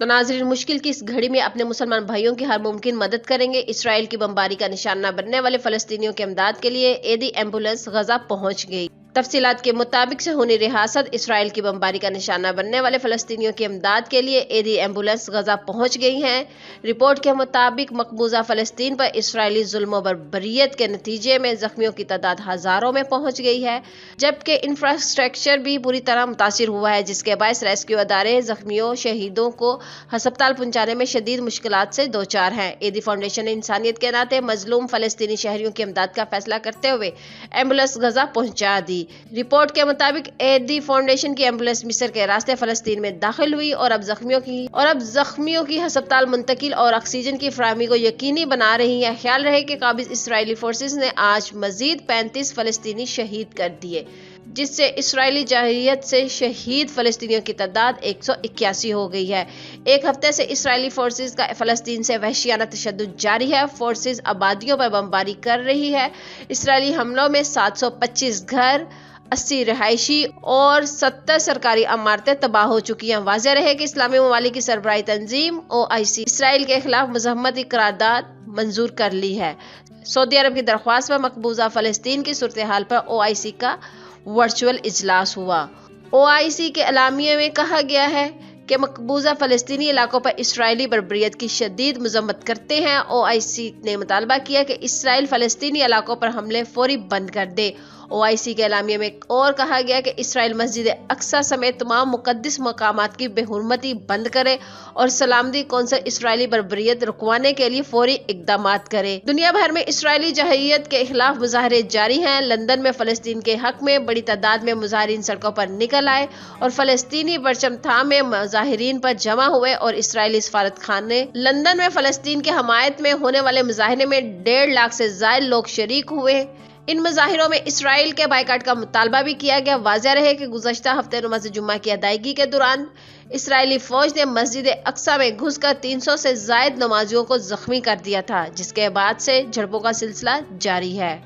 تو ناظرین، مشکل کی اس گھڑی میں اپنے مسلمان بھائیوں کی ہر ممکن مدد کریں گے۔ اسرائیل کی بمباری کا نشانہ بننے والے فلسطینیوں کی امداد کے لیے ایدی ایمبولینس غزہ پہنچ گئی۔ تفصیلات کے مطابق صہیونی ریاست اسرائیل کی بمباری کا نشانہ بننے والے فلسطینیوں کی امداد کے لیے ایدی ایمبولینس غزہ پہنچ گئی ہیں۔ رپورٹ کے مطابق مقبوضہ فلسطین پر اسرائیلی ظلم و بربریت کے نتیجے میں زخمیوں کی تعداد ہزاروں میں پہنچ گئی ہے، جبکہ انفراسٹرکچر بھی پوری طرح متاثر ہوا ہے، جس کے باعث ریسکیو ادارے زخمیوں شہیدوں کو ہسپتال پہنچانے میں شدید مشکلات سے دوچار ہیں۔ ایدی فاؤنڈیشن نے انسانیت کے ناطے مظلوم فلسطینی شہریوں کی امداد کا فیصلہ کرتے ہوئے ایمبولینس غزہ پہنچا دی۔ رپورٹ کے مطابق ایدی فاؤنڈیشن کی ایمبولینس مصر کے راستے فلسطین میں داخل ہوئی اور اب زخمیوں کی ہسپتال منتقل اور آکسیجن کی فراہمی کو یقینی بنا رہی ہے۔ خیال رہے کہ قابض اسرائیلی فورسز نے آج مزید 35 فلسطینی شہید کر دیے، جس سے اسرائیلی جارحیت سے شہید فلسطینیوں کی تعداد 181 ہو گئی ہے۔ ایک ہفتے سے اسرائیلی فورسز کا فلسطین سے وحشیانہ تشدد جاری ہے۔ فورسز آبادیوں پر بمباری کر رہی ہے۔ اسرائیلی حملوں میں 725 گھر، 80 رہائشی اور 70 سرکاری عمارتیں تباہ ہو چکی ہیں۔ واضح رہے کہ اسلامی ممالک کی سربراہی تنظیم OIC اسرائیل کے خلاف مزاحمتی قرارداد منظور کر لی ہے۔ سعودی عرب کی درخواست پر مقبوضہ فلسطین کی صورتحال پر OIC کا ورچوئل اجلاس ہوا۔ OIC کے اعلامیے میں کہا گیا ہے کہ مقبوضہ فلسطینی علاقوں پر اسرائیلی بربریت کی شدید مذمت کرتے ہیں۔ OIC نے مطالبہ کیا کہ اسرائیل فلسطینی علاقوں پر حملے فوری بند کر دے۔ OIC کے اعلامیے میں اور کہا گیا کہ اسرائیل مسجد اقصی سمیت تمام مقدس مقامات کی بے حرمتی بند کرے اور سلامتی کونسل اسرائیلی بربریت رکوانے کے لیے فوری اقدامات کرے۔ دنیا بھر میں اسرائیلی جارحیت کے خلاف مظاہرے جاری ہیں۔ لندن میں فلسطین کے حق میں بڑی تعداد میں مظاہرین سڑکوں پر نکل آئے اور فلسطینی پرچم تھامے مظاہرین پر جمع ہوئے اور اسرائیلی سفارت خانے لندن میں فلسطین کی حمایت میں ہونے والے مظاہرے میں 1.5 لاکھ سے زائد لوگ شریک ہوئے۔ ان مظاہروں میں اسرائیل کے بائیکاٹ کا مطالبہ بھی کیا گیا۔ واضح رہے کہ گزشتہ ہفتے نماز جمعہ کی ادائیگی کے دوران اسرائیلی فوج نے مسجد اقصی میں گھس کر 300 سے زائد نمازیوں کو زخمی کر دیا تھا، جس کے بعد سے جھڑپوں کا سلسلہ جاری ہے۔